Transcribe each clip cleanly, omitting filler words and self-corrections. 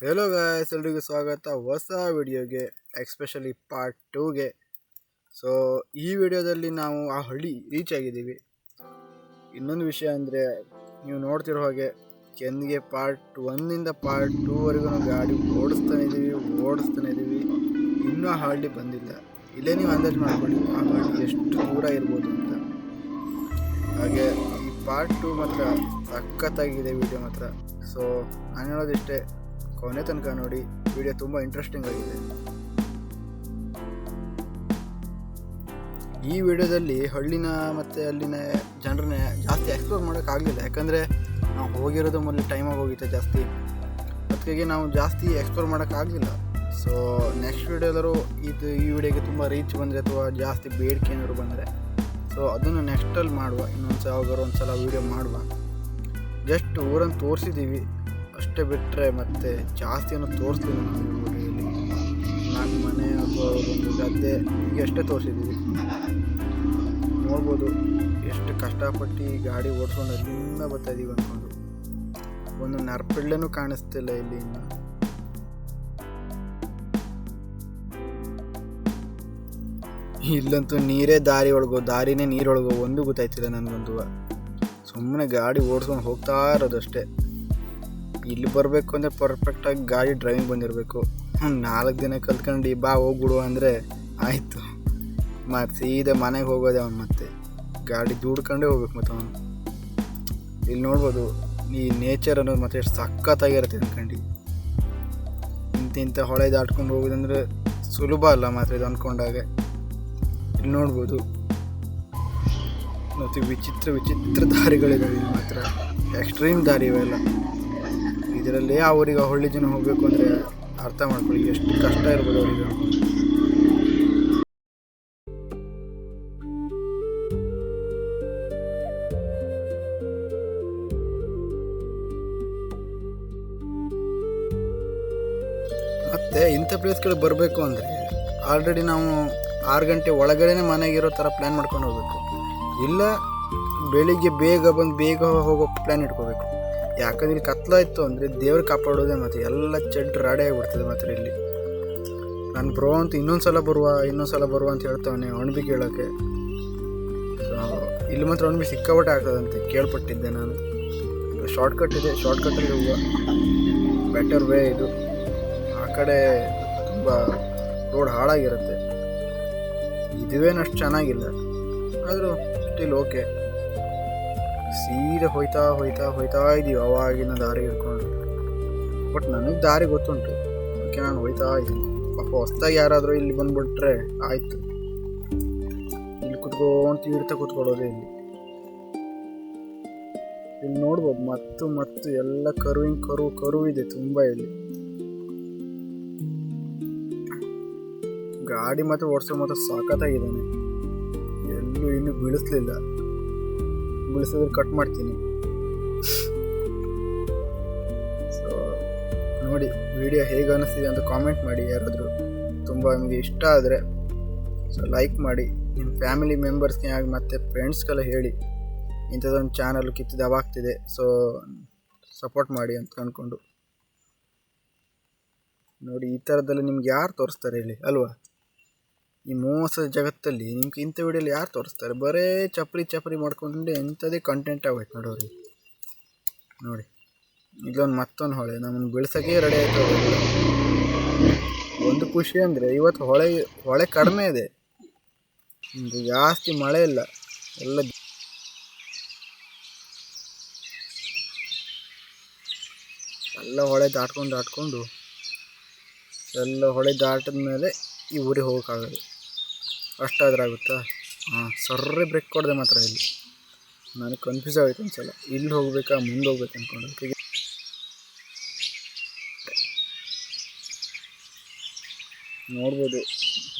Hello guys, ಎಲ್ರಿಗೂ ಸ್ವಾಗತ ಹೊಸ ವಿಡಿಯೋಗೆ, ಎಕ್ಸ್ಪೆಷಲಿ ಪಾರ್ಟ್ 2ಗೆ. ಸೊ ಈ ವಿಡಿಯೋದಲ್ಲಿ ನಾವು ಆ ಹಳ್ಳಿ ರೀಚ್ ಆಗಿದ್ದೀವಿ. ಇನ್ನೊಂದು ವಿಷಯ ಅಂದರೆ, ನೀವು ನೋಡ್ತಿರೋ ಹಾಗೆ ಕೆಂದಿಗೆ ಪಾರ್ಟ್ 1ಇಂದ ಪಾರ್ಟ್ 2ವರೆಗೂ ಗಾಡಿ ಓಡಿಸ್ತಾನೆ ಇದ್ದೀವಿ. ಇನ್ನೂ ಆ ಹಳ್ಳಿ ಬಂದಿಲ್ಲ. ಇಲ್ಲೇ ನೀವು ಅಂದಾಜು ಮಾಡ್ಕೊಳ್ಳಿ ಆ ಹಳ್ಳಿ ಎಷ್ಟು ದೂರ ಇರ್ಬೋದು ಅಂತ. ಹಾಗೆ ಈ ಪಾರ್ಟ್ 2 ಮಾತ್ರ ಸಖತ್ತಾಗಿದೆ ವಿಡಿಯೋ ಮಾತ್ರ. ಸೊ ನಾನು ಹೇಳೋದಿಷ್ಟೇ, ಕೊನೆ ತನಕ ನೋಡಿ, ವಿಡಿಯೋ ತುಂಬ ಇಂಟ್ರೆಸ್ಟಿಂಗ್ ಆಗಿದೆ. ಈ ವಿಡಿಯೋದಲ್ಲಿ ಹಳ್ಳಿನ ಮತ್ತು ಅಲ್ಲಿನ ಜನರನ್ನ ಜಾಸ್ತಿ ಎಕ್ಸ್ಪ್ಲೋರ್ ಮಾಡೋಕ್ಕಾಗಲಿಲ್ಲ, ಯಾಕಂದರೆ ನಾವು ಹೋಗಿರೋದು ಮೊದಲು ಟೈಮಾಗಿ ಹೋಗಿತ್ತು ಜಾಸ್ತಿ. ಅದಕ್ಕೆ ನಾವು ಜಾಸ್ತಿ ಎಕ್ಸ್ಪ್ಲೋರ್ ಮಾಡೋಕ್ಕಾಗಲಿಲ್ಲ. ಸೊ ನೆಕ್ಸ್ಟ್ ವಿಡಿಯೋದರು ಈ ವಿಡಿಯೋಗೆ ತುಂಬ ರೀಚ್ ಬಂದರೆ ಅಥವಾ ಜಾಸ್ತಿ ಬೇಡಿಕೆ ಏನಾದ್ರು ಬಂದರೆ, ಸೊ ಅದನ್ನು ನೆಕ್ಸ್ಟಲ್ಲಿ ಮಾಡುವ. ಯಾವಾಗಾರು ಒಂದು ಸಲ ವೀಡಿಯೋ ಮಾಡುವ. ಜಸ್ಟ್ ಊರನ್ನು ತೋರಿಸಿದ್ದೀವಿ ಅಷ್ಟೇ, ಬಿಟ್ಟರೆ ಮತ್ತೆ ಜಾಸ್ತಿಯನ್ನು ತೋರಿಸ್ತೀವಿ. ನಾವು ವಿಡಿಯೋಲಿ 4 ಮನೆ ಅಥವಾ ಒಂದು ಗದ್ದೆ ಹೀಗೆ ಅಷ್ಟೇ ತೋರಿಸಿದ್ದೀವಿ. ನೋಡ್ಬೋದು ಎಷ್ಟು ಕಷ್ಟಪಟ್ಟು ಗಾಡಿ ಓಡಿಸ್ಕೊಂಡು ಅಲ್ಲಿಂದ ಬರ್ತಾಯಿದ್ದೀವಿ ಅಂದ್ಕೊಂಡು. ಒಂದು ನರ್ಪಿಳ್ಳೆನೂ ಕಾಣಿಸ್ತಿಲ್ಲ ಇಲ್ಲಿ. ಇಲ್ಲಂತೂ ನೀರೇ ದಾರಿನೇ ನೀರೊಳಗೋ ಒಂದು ಗೊತ್ತಾಯ್ತಿಲ್ಲ ನನಗಂತೂ. ಸುಮ್ಮನೆ ಗಾಡಿ ಓಡಿಸ್ಕೊಂಡು ಹೋಗ್ತಾ ಇರೋದಷ್ಟೇ. ಇಲ್ಲಿ ಬರಬೇಕು ಅಂದರೆ ಪರ್ಫೆಕ್ಟಾಗಿ ಗಾಡಿ ಡ್ರೈವಿಂಗ್ ಬಂದಿರಬೇಕು. 4 ದಿನ ಕಲ್ತ್ಕೊಂಡು ಬಾ ಹೋಗ್ಬಿಡು ಅಂದರೆ ಆಯಿತು, ಮತ್ತು ಸೀದಾ ಮನೆಗೆ ಹೋಗೋದೆ ಅವನು. ಮತ್ತೆ ಗಾಡಿ ದುಡ್ಕೊಂಡೇ ಹೋಗ್ಬೇಕು ಮತ್ತು ಅವನು. ಇಲ್ಲಿ ನೋಡ್ಬೋದು ಈ ನೇಚರ್ ಅನ್ನೋದು ಮತ್ತೆ ಎಷ್ಟು ಸಖತ್ತಾಗಿರುತ್ತೆ ಅಂದ್ಕೊಂಡು. ಇಂಥ ಹೊಳೆ ದಾಟ್ಕೊಂಡು ಹೋಗೋದಂದ್ರೆ ಸುಲಭ ಅಲ್ಲ ಮಾತ್ರ ಇದು ಅಂದ್ಕೊಂಡಾಗೆ. ಇಲ್ಲಿ ನೋಡ್ಬೋದು ಮತ್ತು ವಿಚಿತ್ರ ದಾರಿಗಳಿದ್ದಾವೆ ಇಲ್ಲಿ ಮಾತ್ರ, ಎಕ್ಸ್ಟ್ರೀಮ್ ದಾರಿ ಇವೆಲ್ಲ. ಇದರಲ್ಲಿ ಅವರಿಗೆ ಹಳ್ಳಿ ಜನ ಹೋಗಬೇಕು ಅಂದರೆ ಅರ್ಥ ಮಾಡ್ಕೊಳ್ಳಿ ಎಷ್ಟು ಕಷ್ಟ ಇರ್ಬೋದು ಅವರಿಗೆ. ಮತ್ತು ಇಂಥ ಪ್ಲೇಸ್ಗಳಿಗೆ ಬರಬೇಕು ಅಂದರೆ ಆಲ್ರೆಡಿ ನಾವು 6 ಗಂಟೆ ಒಳಗಡೆ ಮನೆಗಿರೋ ಥರ ಪ್ಲ್ಯಾನ್ ಮಾಡ್ಕೊಂಡು ಹೋಗ್ಬೇಕು. ಇಲ್ಲ ಬೆಳಿಗ್ಗೆ ಬೇಗ ಹೋಗೋ ಪ್ಲ್ಯಾನ್ ಇಟ್ಕೋಬೇಕು. ಯಾಕಂದ್ರೆ ಇಲ್ಲಿ ಕತ್ಲಾಯಿತು ಅಂದರೆ ದೇವ್ರು ಕಾಪಾಡೋದೇ, ಮತ್ತು ಎಲ್ಲ ಚೆಡ್ ರಾಡಿ ಆಗಿಬಿಡ್ತದೆ. ಮಾತ್ರ ಇಲ್ಲಿ ನಾನು ಬ್ರೋ ಅಂತ ಇನ್ನೊಂದು ಸಲ ಬರುವ ಅಂತ ಹೇಳ್ತಾವನೆ ಅಣಬಿ ಕೇಳೋಕ್ಕೆ. ಇಲ್ಲಿ ಮಾತ್ರ ಅಣಬಿ ಸಿಕ್ಕಾಪಟ್ಟೆ ಆಗ್ತದಂತೆ ಕೇಳ್ಪಟ್ಟಿದ್ದೆ ನಾನು. ಶಾರ್ಟ್ಕಟ್ ಇದೆ, ಶಾರ್ಟ್ಕಟ್ಟಲ್ಲಿ ಹೋಗುವ ಬೆಟರ್ ವೇ ಇದು. ಆ ಕಡೆ ತುಂಬ ರೋಡ್ ಹಾಳಾಗಿರುತ್ತೆ, ಇದುವೇನಷ್ಟು ಚೆನ್ನಾಗಿಲ್ಲ, ಆದರೂ ಸ್ಟಿಲ್ ಓಕೆ. ಸೀದಾ ಹೋಯ್ತಾ ಇದ್ದೀವಿ ಅವಾಗಿನ ದಾರಿ ಹಿಡ್ಕೊಂಡು. ಬಟ್ ನನಗೆ ದಾರಿ ಗೊತ್ತುಂಟು, ಅದಕ್ಕೆ ನಾನು ಹೋಯ್ತಾ ಇದ್ದೀನಿ. ಪಾಪ ಹೊಸ್ದಾಗಿ ಯಾರಾದರೂ ಇಲ್ಲಿ ಬಂದುಬಿಟ್ರೆ ಆಯಿತು, ಇಲ್ಲಿ ಕೂತ್ಕೊಳ್ಳೋದೇ ಇಲ್ಲಿ ನೋಡ್ಬೋದು. ಮತ್ತು ಎಲ್ಲ ಕರು ಇದೆ ತುಂಬ ಇಲ್ಲಿ. ಗಾಡಿ ಮತ್ತು ಓಡಿಸೋ ಮಾತ್ರ ಸಾಕತ್ತಾಗಿದ್ದಾನೆ. ಎಲ್ಲೂ ಇನ್ನೂ ಬೀಳಿಸಿದ್ರೆ ಕಟ್ ಮಾಡ್ತೀನಿ. ಸೊ ನೋಡಿ ವಿಡಿಯೋ ಹೇಗೆ ಅನ್ನಿಸ್ತಿದೆ ಅಂತ ಕಾಮೆಂಟ್ ಮಾಡಿ. ಯಾರಾದರೂ ತುಂಬ ನಿಮಗೆ ಇಷ್ಟ ಆದರೆ ಸೊ ಲೈಕ್ ಮಾಡಿ, ನಿಮ್ಮ ಫ್ಯಾಮಿಲಿ ಮೆಂಬರ್ಸ್ಗೆ ಆಗಿ ಮತ್ತು ಫ್ರೆಂಡ್ಸ್ಗೆಲ್ಲ ಹೇಳಿ ಇಂಥದ್ದೊಂದು ಚಾನಲ್ ಕಿತ್ತಿದವಾಗ್ತಿದೆ, ಸೊ ಸಪೋರ್ಟ್ ಮಾಡಿ ಅಂತ ಅಂದ್ಕೊಂಡು. ನೋಡಿ ಈ ಥರದ್ದೆಲ್ಲ ನಿಮ್ಗೆ ಯಾರು ತೋರಿಸ್ತಾರೆ ಹೇಳಿ ಅಲ್ವಾ? ಈ ಮೋಸದ ಜಗತ್ತಲ್ಲಿ ನಿಮ್ಗೆ ಇಂಥ ವಿಡಿಯೋಲಿ ಯಾರು ತೋರಿಸ್ತಾರೆ? ಬರೇ ಚಪ್ಪರಿ ಮಾಡ್ಕೊಂಡು ಎಂಥದೇ ಕಂಟೆಂಟ್ ಆಗೋಯ್ತು ನೋಡೋರಿ. ನೋಡಿ ಇಲ್ಲೊಂದು ಮತ್ತೊಂದು ಹೊಳೆ ನಮ್ಮನ್ನು ಬೆಳ್ಸೋಕ್ಕೆ ರೆಡಿ ಆಯ್ತು. ಒಂದು ಖುಷಿ ಅಂದರೆ ಇವತ್ತು ಹೊಳೆ ಕಡಿಮೆ ಇದೆ, ಜಾಸ್ತಿ ಮಳೆ ಇಲ್ಲ. ಎಲ್ಲ ಹೊಳೆ ದಾಟ್ಕೊಂಡು ಎಲ್ಲ ಹೊಳೆ ದಾಟಿದ ಮೇಲೆ ಈ ಊರಿಗೆ ಹೋಗೋಕ್ಕಾಗೋದು. ಅಷ್ಟಾದ್ರಾಗುತ್ತಾ? ಸರ್ರೆ ಬ್ರೇಕ್ ಕೊಡದೆ ಮಾತ್ರ ಇಲ್ಲಿ. ನನಗೆ ಕನ್ಫ್ಯೂಸ್ ಆಗೋಯ್ತು ಒಂದ್ಸಲ, ಇಲ್ಲಿ ಹೋಗ್ಬೇಕಾ ಮುಂದೆ ಹೋಗ್ಬೇಕು ಅಂದ್ಕೊಂಡು. ನೋಡ್ಬೋದು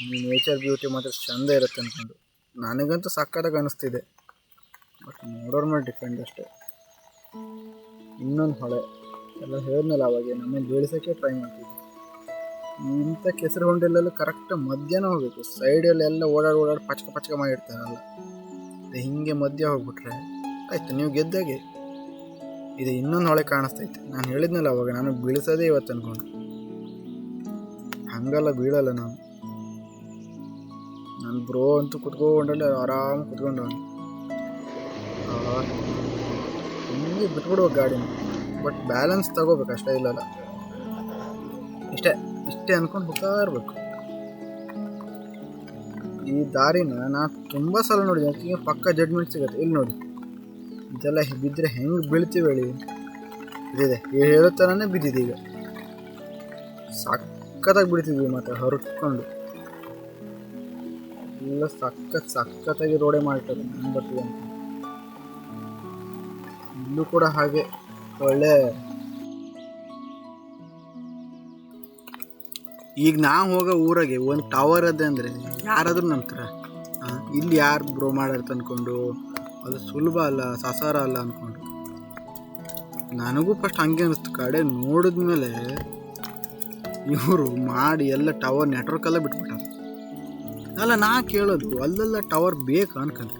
ಈ ನೇಚರ್ ಬ್ಯೂಟಿ ಮಾತ್ರ ಚೆಂದ ಇರುತ್ತೆ ಅಂದ್ಕೊಂಡು. ನನಗಂತೂ ಸಕ್ಕತ್ತಾಗಿ ಅನ್ನಿಸ್ತಿದೆ, ಬಟ್ ನೋಡೋರ ಮೇಲೆ ಡಿಪೆಂಡ್ ಅಷ್ಟೇ. ಇನ್ನೊಂದು ಹೊಳೆ ಎಲ್ಲ ಹೇಳಿದ್ನಲ್ಲ ಅವಾಗೆ, ನಮ್ಮನ್ನು ಬೀಳ್ಸೋಕ್ಕೆ ಟ್ರೈ ಮಾಡ್ತಿದ್ವಿ. ಇಂಥ ಕೆಸರು ಹೊಂಡೆಲ್ಲೆಲ್ಲ ಕರೆಕ್ಟ್ ಮಧ್ಯಾಹ್ನ ಹೋಗಬೇಕು. ಸೈಡಲ್ಲೆಲ್ಲ ಓಡಾಡಿ ಪಚಕ ಮಾಡಿರ್ತಾರಲ್ಲ, ಹಿಂಗೆ ಮಧ್ಯ ಹೋಗ್ಬಿಟ್ರೆ ಆಯಿತು, ನೀವು ಗೆದ್ದಾಗೆ. ಇದು ಇನ್ನೊಂದು ಹೊಳೆ ಕಾಣಿಸ್ತೈತೆ. ನಾನು ಹೇಳಿದ್ನಲ್ಲ ಅವಾಗ, ನಾನು ಬೀಳಿಸೋದೇ ಇವತ್ತು ಅಂದ್ಕೊಂಡು. ಹಂಗಲ್ಲ, ಬೀಳಲ್ಲ ನಾನು. ನನ್ನ ಬ್ರೋ ಅಂತೂ ಕುತ್ಕೊಂಡಲ್ಲಿ ಆರಾಮ ಕುತ್ಕೊಂಡು ಹಿಂಗೆ ಬಿಟ್ಬಿಡುವ ಗಾಡಿನ. ಬಟ್ ಬ್ಯಾಲೆನ್ಸ್ ತಗೋಬೇಕು ಅಷ್ಟೇ, ಇಲ್ಲಲ್ಲ ಇಷ್ಟೇ ಅಂದ್ಕೊಂಡು ಹೋಗ್ತಾ ಇರಬೇಕು. ಈ ದಾರಿನ ನಾನು ತುಂಬ ಸಲ ನೋಡಿದ್ದೀನಿ, ಪಕ್ಕ ಜಡ್ಮೆಂಟ್ ಸಿಗುತ್ತೆ. ಇಲ್ಲಿ ನೋಡಿ, ಇದೆಲ್ಲ ಬಿದ್ದರೆ ಹೆಂಗೆ ಬೀಳ್ತೀವಿ ಹೇಳಿ. ಇದಿದೆ ಹೇಳೋ ಥರನೇ ಬಿದ್ದಿದೆ. ಈಗ ಸಖತ್ತಾಗಿ ಬಿಡ್ತಿದ್ವಿ ಮಾತ್ರ ಹೊರಟ್ಕೊಂಡು. ಎಲ್ಲ ಸಖತ್ತಾಗಿ ರೋಡೆ ಮಾಡ್ತಾರೆ. ನಾನು ಬರ್ತೀವಿ ಅಂತ ಇಲ್ಲೂ ಕೂಡ ಹಾಗೆ ಒಳ್ಳೆ. ಈಗ ನಾವು ಹೋಗೋ ಊರಾಗೆ ಒಂದು ಟವರ್ ಅದೇ ಅಂದರೆ ಯಾರಾದರೂ ನಂಬ್ತಾರೆ. ಇಲ್ಲಿ ಯಾರು ಬ್ರೋ ಮಾಡಿರ್ತ ಅಂದ್ಕೊಂಡು, ಅದು ಸುಲಭ ಅಲ್ಲ, ಸಸಾರ ಅಲ್ಲ ಅಂದ್ಕೊಂಡು. ನನಗೂ ಫಸ್ಟ್ ಹಂಗೆ ಅನ್ನಿಸ್ತು. ಕಡೆ ನೋಡಿದ್ಮೇಲೆ ಇವರು ಮಾಡಿ ಎಲ್ಲ ಟವರ್ ನೆಟ್ವರ್ಕೆಲ್ಲ ಬಿಟ್ಬಿಟ್ಟಾರೆ. ಅಲ್ಲ, ನಾ ಕೇಳೋದು ಅಲ್ಲೆಲ್ಲ ಟವರ್ ಬೇಕಾ ಅನ್ಕೊಂತ.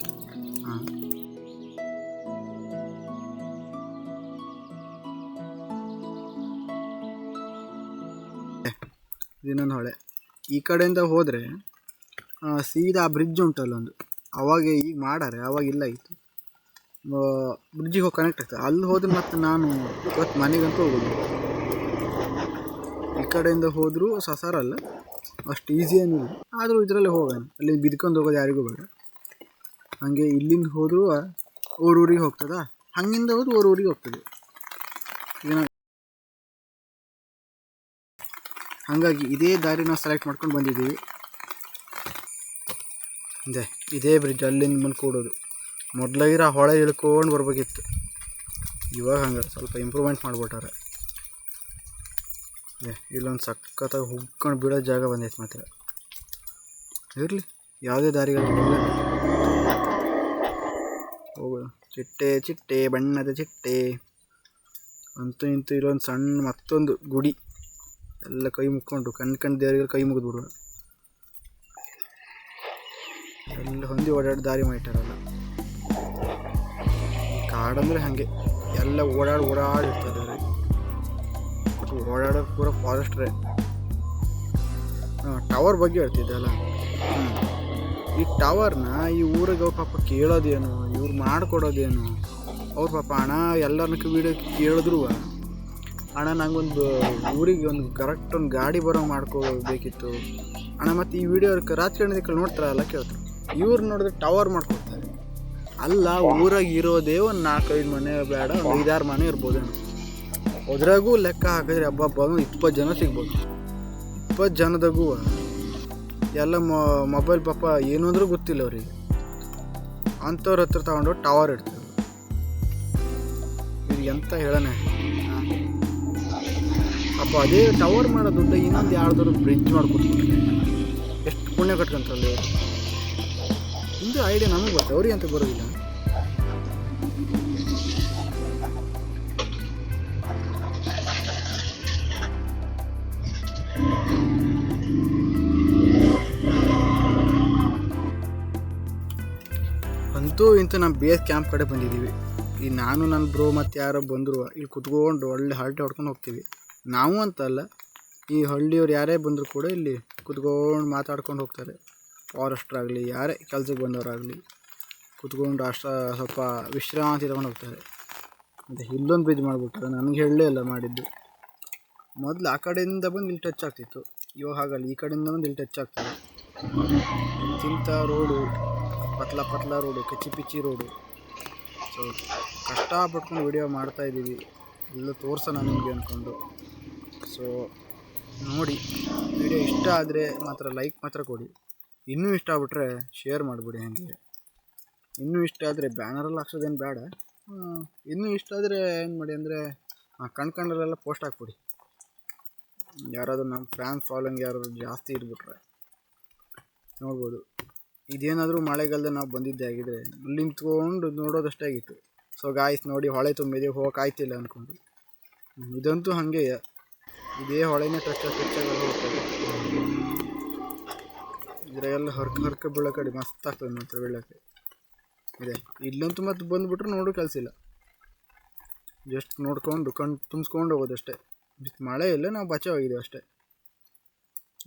ಇನ್ನೊಂದು ಹೊಳೆ. ಈ ಕಡೆಯಿಂದ ಹೋದರೆ ಸೀದಾ ಬ್ರಿಡ್ಜ್ ಉಂಟಲ್ಲ ಒಂದು, ಅವಾಗ ಈಗ ಮಾಡಾರೆ, ಅವಾಗಿಲ್ಲ ಇತ್ತು. ಬ್ರಿಡ್ಜಿಗೆ ಹೋಗಿ ಕನೆಕ್ಟ್ ಆಗ್ತದೆ. ಅಲ್ಲಿ ಹೋದ್ರೆ ಮತ್ತೆ ನಾನು ಇವತ್ತು ಮನೆಗಂತೂ ಹೋಗೋದು. ಈ ಕಡೆಯಿಂದ ಹೋದರೂ ಸಸಾರಲ್ಲ, ಅಷ್ಟು ಈಸಿ ಏನಿಲ್ಲ. ಆದರೂ ಇದರಲ್ಲೇ ಹೋಗೋಣ. ಅಲ್ಲಿ ಬಿದ್ಕೊಂಡು ಹೋಗೋದು ಯಾರಿಗೂ ಬೇಡ. ಹಾಗೆ ಇಲ್ಲಿಂದ ಹೋದರೂ ಊರಿಗೆ ಹೋಗ್ತದ, ಹಂಗಿಂದ ಹೋದ್ರು ಊರಿಗೆ ಹೋಗ್ತದೆ. ಹಾಗಾಗಿ ಇದೇ ದಾರಿ ನಾವು ಸೆಲೆಕ್ಟ್ ಮಾಡ್ಕೊಂಡು ಬಂದಿದ್ದೀವಿ. ಇದೇ ಬ್ರಿಡ್ಜ್ ಅಲ್ಲಿಂದ ಬಂದು ಕೂಡೋದು. ಮೊದಲಾಗಿರೋ ಹೊಳೆ ಇಳ್ಕೊಂಡು ಬರ್ಬೇಕಿತ್ತು. ಇವಾಗ ಹಂಗೆ ಸ್ವಲ್ಪ ಇಂಪ್ರೂವ್ಮೆಂಟ್ ಮಾಡಿಬಿಟ್ಟಾರೆ. ಇಲ್ಲೊಂದು ಸಖತ್ತಾಗಿ ಹುಗ್ಕೊಂಡು ಬೀಳೋ ಜಾಗ ಬಂದೈತೆ. ಮಾತ್ರ ಇರಲಿ, ಯಾವುದೇ ದಾರಿಗಳು ಹೋಗೋದು. ಚಿಟ್ಟೆ ಬಣ್ಣದ ಚಿಟ್ಟೆ ಅಂತೂ ಇಂತೂ ಇಲ್ಲೊಂದು ಸಣ್ಣ ಮತ್ತೊಂದು ಗುಡಿ. ಎಲ್ಲ ಕೈ ಮುಕ್ಕೊಂಡು ಕಣ್ ದೇವರಿಗೆ ಕೈ ಮುಗಿದ್ಬಿಡುವ. ಎಲ್ಲ ಹೊಂದಿ ಓಡಾಡಿ ದಾರಿ ಮಾಡಿಟ್ಟಾರಲ್ಲ. ಕಾಡಂದರೆ ಹಾಗೆ ಎಲ್ಲ ಓಡಾಡಿರ್ತದೆ. ಓಡಾಡೋದು ಪೂರ ಫಾರೆಸ್ಟ್ರೇ. ಟವರ್ ಬಗ್ಗೆ ಹೇಳ್ತಿದ್ದಲ್ಲ, ಈ ಟವರ್ನ ಈ ಊರಿಗೆ ಅವ್ರ ಪಾಪ ಕೇಳೋದೇನು, ಇವ್ರು ಮಾಡಿಕೊಡೋದೇನು. ಅವ್ರ ಪಾಪ ಹಣ ಎಲ್ಲರನ್ನ ವೀಡಿಯೋ ಕೇಳಿದ್ರು, ಅಣ್ಣ ನಂಗೊಂದು ಊರಿಗೆ ಒಂದು ಕರೆಕ್ಟ್ ಒಂದು ಗಾಡಿ ಬರೋ ಮಾಡ್ಕೋಬೇಕಿತ್ತು ಅಣ್ಣ. ಮತ್ತು ಈ ವಿಡಿಯೋ ರಾಜಕಾರಣದ ನೋಡ್ತಾರಲ್ಲ, ಕೇಳ್ತಾರೆ. ಇವ್ರು ನೋಡಿದ್ರೆ ಟವರ್ ಮಾಡ್ಕೊಡ್ತಾರೆ. ಅಲ್ಲ, ಊರಾಗ ಇರೋದೇ ಒಂದು 4-5 ಮನೆ ಬೇಡ, ಒಂದು 5-6 ಮನೆ ಇರ್ಬೋದೇನು. ಅದ್ರಾಗೂ ಲೆಕ್ಕ ಹಾಕಿದ್ರೆ ಹಬ್ಬ 20 ಜನ ಸಿಗ್ಬೋದು. 20 ಜನದಾಗೂ ಎಲ್ಲ ಮೊಬೈಲ್ ಪಾಪ ಏನು ಅಂದ್ರೂ ಗೊತ್ತಿಲ್ಲ ಅವರಿಗೆ. ಅಂಥವ್ರ ಹತ್ರ ತಗೊಂಡು ಟವರ್ ಇಡ್ತಾರೆ. ಇವ್ರಿಗೆ ಎಂತ ಹೇಳೋಣ ಅಪ್ಪ. ಅದೇ ಟವರ್ ಮಾಡೋ ದುಡ್ಡು ಇನ್ನೊಂದು ಯಾರ್ದಾದ್ರು ಬ್ರಿಡ್ಜ್ ಮಾಡ್ಕೊಟ್ಬಿಟ್ರೆ ಎಷ್ಟು ಪುಣ್ಯ ಕಟ್ಕೊಂತಲ್ಲ ಇವರು. ಇಂದು ಐಡಿಯಾ ನಮಗೆ ಬರ್ತದೆ, ಅವ್ರಿಗೆ ಅಂತ ಬರೋದಿಲ್ಲ. ಅಂತೂ ಇಂತೂ ನಮ್ಮ ಬೇಸ್ ಕ್ಯಾಂಪ್ ಕಡೆ ಬಂದಿದ್ದೀವಿ. ಈ ನಾನು ನನ್ನ ಬ್ರೋ ಮತ್ತು ಯಾರೋ ಬಂದರು, ಇಲ್ಲಿ ಕುತ್ಕೊಂಡು ಒಳ್ಳೆ ಹರಟೆ ಹೊಡ್ಕೊಂಡು ಹೋಗ್ತೀವಿ. ನಾವು ಅಂತಲ್ಲ, ಈ ಹಳ್ಳಿಯವ್ರು ಯಾರೇ ಬಂದರೂ ಕೂಡ ಇಲ್ಲಿ ಕುತ್ಕೊಂಡು ಮಾತಾಡ್ಕೊಂಡು ಹೋಗ್ತಾರೆ. ಫಾರೆಸ್ಟ್ರಾಗಲಿ, ಯಾರೇ ಕೆಲಸಕ್ಕೆ ಬಂದವರಾಗಲಿ ಕುತ್ಕೊಂಡು ಸ್ವಲ್ಪ ವಿಶ್ರಾಂತಿ ತಗೊಂಡು ಹೋಗ್ತಾರೆ. ಮತ್ತು ಇಲ್ಲೊಂದು ಬ್ರಿಡ್ಜ್ ಮಾಡಿಬಿಟ್ರೆ ನನಗೆ ಹೇಳಲೇ ಇಲ್ಲ ಮಾಡಿದ್ದು. ಮೊದಲು ಆ ಕಡೆಯಿಂದ ಬಂದು ಇಲ್ಲಿ ಟಚ್ ಆಗ್ತಿತ್ತು, ಇವಾಗ ಹಾಗಲ್ಲ, ಈ ಕಡೆಯಿಂದ ಬಂದು ಇಲ್ಲಿ ಟಚ್ ಆಗ್ತದೆ. ಇಂಥ ರೋಡು ಪತ್ಲ ರೋಡು, ಕಿಚ್ಚಿ ರೋಡು. ಸೊ ಕಷ್ಟಪಟ್ಕೊಂಡು ವಿಡಿಯೋ ಮಾಡ್ತಾಯಿದ್ದೀವಿ, ಎಲ್ಲ ತೋರ್ಸೋಣ ನಿಮಗೆ ಅಂದ್ಕೊಂಡು. ಸೊ ನೋಡಿ, ವಿಡಿಯೋ ಇಷ್ಟ ಆದರೆ ಮಾತ್ರ ಲೈಕ್ ಮಾತ್ರ ಕೊಡಿ. ಇನ್ನೂ ಇಷ್ಟ ಆಗ್ಬಿಟ್ರೆ ಶೇರ್ ಮಾಡಿಬಿಡಿ. ಹಾಗೆ ಇನ್ನೂ ಇಷ್ಟ ಆದರೆ ಬ್ಯಾನರಲ್ಲಿ ಹಾಕ್ಸೋದೇನು ಬೇಡ. ಇನ್ನೂ ಇಷ್ಟ ಆದರೆ ಏನು ಮಾಡಿ ಅಂದರೆ ಕಣ್ಕಂಡಲ್ಲೆಲ್ಲ ಪೋಸ್ಟ್ ಹಾಕ್ಬಿಡಿ. ಯಾರಾದರೂ ನಮ್ಮ ಫ್ಯಾನ್ ಫಾಲೋಯಿಂಗ್ ಯಾರಾದರೂ ಜಾಸ್ತಿ ಇದ್ಬಿಟ್ರೆ ನೋಡ್ಬೋದು. ಇದೇನಾದರೂ ಮಳೆಗಾಲದಲ್ಲಿ ನಾವು ಬಂದಿದ್ದೇ ಆಗಿದ್ರೆ ಅಲ್ಲಿ ನಿಂತ್ಕೊಂಡು ನೋಡೋದಷ್ಟೇ ಆಗಿತ್ತು. ಸೊ ಗಾಯ್ಸ್ ನೋಡಿ, ಹೊಳೆ ತುಂಬಿದೆ, ಹೋಗಕ್ಕೆ ಆಯ್ತಿಲ್ಲ ಅಂದ್ಕೊಂಡು. ಇದಂತೂ ಹಾಗೆ, ಇದೇ ಹೊಳೆನೇ ಟಚ್ಚಾಗೆಲ್ಲ ಹೋಗ್ತದೆ. ಇದರೆಲ್ಲ ಹರ್ಕ ಬೀಳೋ ಕಡೆ ಮಸ್ತ್ ಆಗ್ತದೆ ಮಾತ್ರ ಬೀಳೋಕ್ಕೆ ಇದೆ. ಇಲ್ಲಂತೂ ಮತ್ತೆ ಬಂದುಬಿಟ್ರೆ ನೋಡೋ ಕೆಲಸ ಇಲ್ಲ. ಜಸ್ಟ್ ನೋಡ್ಕೊಂಡು ಕಣ್ಣು ತುಂಬಿಸ್ಕೊಂಡು ಹೋಗೋದಷ್ಟೇ. ಮಳೆ ಇಲ್ಲ, ನಾವು ಬಚಾವಾಗಿದ್ದೀವಿ ಅಷ್ಟೇ.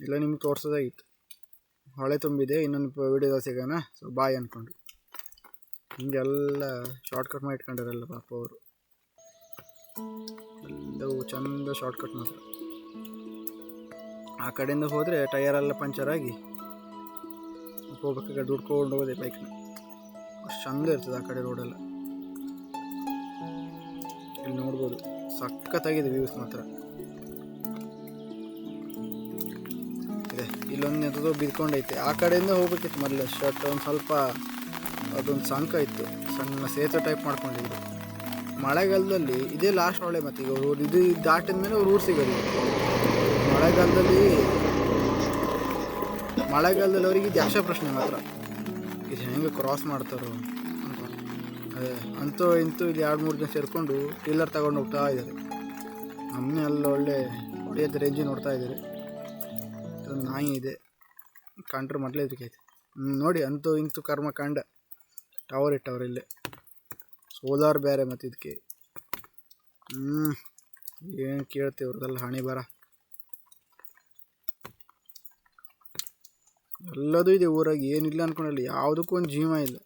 ಇಲ್ಲ ನಿಮ್ಗೆ ತೋರಿಸೋದಾಗಿತ್ತು. ಹೊಳೆ ತುಂಬಿದೆ, ಇನ್ನೊಂದು ವೀಡಿಯೋದಲ್ಲಿ ಸಿಗೋಣ. ಸೊ ಬಾಯ್ ಅಂದ್ಕೊಂಡು ಹಿಂಗೆಲ್ಲ ಶಾರ್ಟ್ಕಟ್ ಮಾಡಿ ಇಟ್ಕೊಂಡಿರಲ್ಲ ಪಾಪ ಅವರು. ಎಲ್ಲವೂ ಚಂದ ಶಾರ್ಟ್ಕಟ್ ಮಾತ್ರ. ಆ ಕಡೆಯಿಂದ ಹೋದರೆ ಟಯರೆಲ್ಲ ಪಂಚರಾಗಿ ಹೋಗ್ಬೇಕಾದ್ರೆ ದುಡ್ಕೊಂಡು ಹೋಗೋದೆ ಬೈಕ್ನ. ಅಷ್ಟು ಚಂದ ಇರ್ತದೆ ಆ ಕಡೆ ರೋಡೆಲ್ಲ. ಇಲ್ಲಿ ನೋಡ್ಬೋದು ಸಖತ್ತಾಗಿದೆ ವ್ಯೂಸ್ ಮಾತ್ರ ಇದೆ. ಇಲ್ಲೊಂದು ಎಂಥದೋ ಬಿದ್ಕೊಂಡೈತೆ. ಆ ಕಡೆಯಿಂದ ಹೋಗ್ಬೇಕಿತ್ತು ಮೊದಲು. ಶರ್ಟ್ ಒಂದು ಸ್ವಲ್ಪ ಅದೊಂದು ಸಂಕ ಇತ್ತು, ಸಣ್ಣ ಸೇತುವೆ ಟೈಪ್ ಮಾಡ್ಕೊಂಡಿದ್ರು. ಮಳೆಗಾಲದಲ್ಲಿ ಇದೇ ಲಾಸ್ಟ್ ಹೊಳೆ. ಮತ್ತು ಈಗ ಅವ್ರು ಇದು ದಾಟಿದ ಮೇಲೆ ಅವ್ರು ಊರು ಸಿಗೋದು. ಮಳೆಗಾಲದಲ್ಲಿ ಅವ್ರಿಗೆ ಇದು ಯಕ್ಷ ಪ್ರಶ್ನೆ ಮಾತ್ರ, ಇದು ಹೆಂಗೆ ಕ್ರಾಸ್ ಮಾಡ್ತಾರೋ ಅಂತ. ಅದೇ ಅಂತೂ ಇಂತೂ ಇಲ್ಲಿ 2-3 ಜನ ಸೇರಿಕೊಂಡು ಟೀಲರ್ ತಗೊಂಡು ಹೋಗ್ತಾ ಇದ್ದಾರೆ. ನಮ್ಮನೆ ಅಲ್ಲಿ ಒಳ್ಳೆ ಹೊಡೆಯೋದು ರೇಂಜಿ ನೋಡ್ತಾ ಇದ್ದಾರೆ. ನಾಯಿ ಇದೆ, ಕಂಡ್ರೆ ಮೊದಲೇ ಇದಕ್ಕೈತೆ ನೋಡಿ. ಅಂತೂ ಇಂತೂ ಕರ್ಮಕಾಂಡ. ಟವರ್ ಇಟ್ಟವ್ರು ಇಲ್ಲೇ, ಸೋಲಾರ್ ಬೇರೆ. ಮತ್ತು ಇದಕ್ಕೆ ಏನು ಕೇಳ್ತೀವಿ ಅವ್ರದ್ದೆಲ್ಲ ಹಣೆ ಬರ. ಎಲ್ಲದೂ ಇದೆ ಊರಾಗ, ಏನಿಲ್ಲ ಅಂದ್ಕೊಂಡಲ್ಲಿ. ಯಾವುದಕ್ಕೂ ಒಂದು ಜೀವ ಇಲ್ಲ.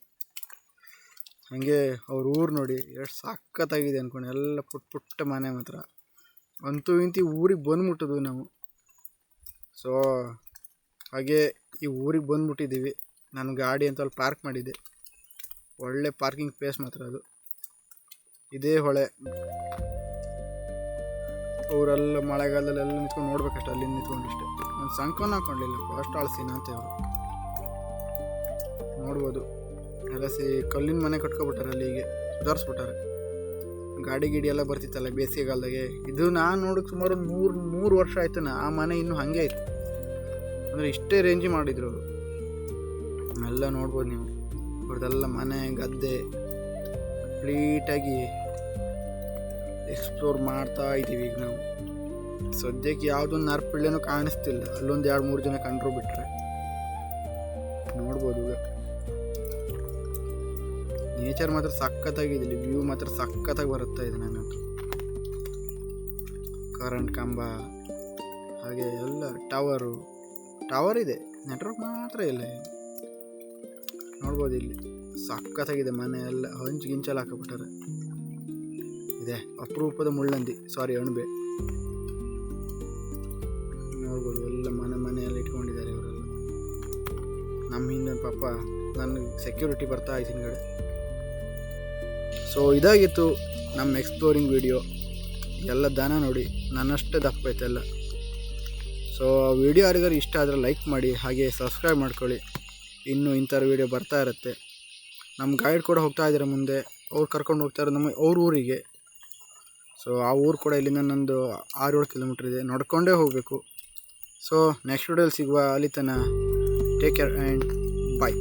ಹಾಗೆ ಅವ್ರ ಊರು ನೋಡಿ ಎಷ್ಟು ಸಖತ್ತಾಗಿದೆ ಅಂದ್ಕೊಂಡು. ಎಲ್ಲ ಪುಟ್ಟ ಮನೆ ಮಾತ್ರ. ಅಂತೂ ಇಂತೂ ಊರಿಗೆ ಬಂದ್ಬಿಟ್ಟದು ನಾವು. ಸೊ ಹಾಗೆ ಈ ಊರಿಗೆ ಬಂದ್ಬಿಟ್ಟಿದ್ದೀವಿ. ನಾನು ಗಾಡಿ ಅಂತ ಅಲ್ಲಿ ಪಾರ್ಕ್ ಮಾಡಿದ್ದೆ. ಒಳ್ಳೆ ಪಾರ್ಕಿಂಗ್ ಪ್ಲೇಸ್ ಮಾತ್ರ ಅದು. ಇದೇ ಹೊಳೆ. ಅವರೆಲ್ಲ ಮಳೆಗಾಲದಲ್ಲೆಲ್ಲ ನಿಂತ್ಕೊಂಡು ನೋಡ್ಬೇಕಷ್ಟೆ, ಅಲ್ಲಿ ನಿಂತ್ಕೊಂಡಷ್ಟೆ. ಒಂದು ಸಂಕವನ್ನು ಹಾಕ್ಕೊಂಡಿಲ್ಲ, ಅಷ್ಟು ಆಳ್ಸಿನ ಅಂತ ಅವರು ನೋಡ್ಬೋದು. ಎಲ್ಲ ಕಲ್ಲಿನ ಮನೆ ಕಟ್ಕೊಬಿಟ್ಟಾರೆ ಅಲ್ಲಿ. ಹೀಗೆ ಸುಧಾರಿಸ್ಬಿಟ್ಟಾರೆ. ಗಾಡಿ ಎಲ್ಲ ಬರ್ತಿತ್ತಲ್ಲ ಬೇಸಿಗೆಗಾಲದಾಗೆ. ಇದು ನಾನು ನೋಡೋಕೆ ಸುಮಾರು ಒಂದು 3 ವರ್ಷ ಆಯ್ತು. ಆ ಮನೆ ಇನ್ನೂ ಹಾಗೆ ಆಯಿತು. ಅಂದರೆ ಇಷ್ಟೇ ರೇಂಜಿ ಮಾಡಿದ್ರು ಅವರು. ಎಲ್ಲ ನೋಡ್ಬೋದು ನೀವು. ಅವ್ರದ್ದೆಲ್ಲ ಮನೆ ಗದ್ದೆ ಕಂಪ್ಲೀಟಾಗಿ ಎಕ್ಸ್ಪ್ಲೋರ್ ಮಾಡ್ತಾ ಇದ್ದೀವಿ ಈಗ ನಾವು. ಸದ್ಯಕ್ಕೆ ಯಾವುದೊಂದು ನರ್ಪಿಳ್ಳೆನೂ ಕಾಣಿಸ್ತಿಲ್ಲ. ಅಲ್ಲೊಂದು 2-3 ಜನ ಕಂಡ್ರು ಬಿಟ್ಟರೆ ನೋಡ್ಬೋದು. ಈಗ ನೇಚರ್ ಮಾತ್ರ ಸಖತ್ತಾಗಿದೆ. ಇಲ್ಲಿ ವ್ಯೂ ಮಾತ್ರ ಸಖತ್ತಾಗಿ ಬರುತ್ತಾ ಇದೆ. ನನ್ನಂತೂ ಕರೆಂಟ್ ಕಂಬ, ಹಾಗೆ ಎಲ್ಲ ಟವರ್ ಇದೆ, ನೆಟ್ವರ್ಕ್ ಮಾತ್ರ ಇಲ್ಲ. ನೋಡ್ಬೋದು ಇಲ್ಲಿ ಸಖತ್ತಾಗಿದೆ. ಮನೆ ಎಲ್ಲ ಗಿಂಚಲ್ಲಿ ಹಾಕಬಿಟ್ಟಾರೆ. ಇದೆ ಅಪರೂಪದ ಮುಳ್ಳಂದಿ, ಅಣಬೆ. ನೋಡ್ಬೋದು ಎಲ್ಲ ಮನೆಯೆಲ್ಲ ಇಟ್ಕೊಂಡಿದ್ದಾರೆ ಇವರೆಲ್ಲ. ನಮ್ಮ ಹಿಂದೆ ಪಾಪ ನನಗೆ ಸೆಕ್ಯೂರಿಟಿ ಬರ್ತಾ ಆಯ್ತು ಹಿಂದ್ಗಡೆ. ಸೊ ಇದಾಗಿತ್ತು ನಮ್ಮ ಎಕ್ಸ್ಪ್ಲೋರಿಂಗ್ ವಿಡಿಯೋ. ಎಲ್ಲ ದನ ನೋಡಿ ನನ್ನಷ್ಟೇ ದಪ್ಪ ಐತೆಲ್ಲ. ಸೊ ವಿಡಿಯೋ ಯಾರಿಗಾರು ಇಷ್ಟ ಆದರೆ ಲೈಕ್ ಮಾಡಿ, ಹಾಗೆ ಸಬ್ಸ್ಕ್ರೈಬ್ ಮಾಡ್ಕೊಳ್ಳಿ. ಇನ್ನೂ ಇಂಥರ ವಿಡಿಯೋ ಬರ್ತಾ ಇರುತ್ತೆ. ನಮ್ಮ ಗೈಡ್ ಕೂಡ ಹೋಗ್ತಾ ಇದ್ದಾರೆ ಮುಂದೆ. ಅವ್ರು ಕರ್ಕೊಂಡು ಹೋಗ್ತಾರೆ ಅವ್ರ ಊರಿಗೆ. ಸೊ ಆ ಊರು ಕೂಡ ಇಲ್ಲಿಂದ ನಂದು 6-7 ಕಿಲೋಮೀಟ್ರ್ ಇದೆ. ನಡ್ಕೊಂಡೇ ಹೋಗಬೇಕು. ಸೊ ನೆಕ್ಸ್ಟ್ ವಿಡಿಯೋಲಿ ಸಿಗುವ. ಅಲ್ಲಿ ತನಕ ಟೇಕ್ ಕೇರ್ ಆ್ಯಂಡ್ ಬಾಯ್.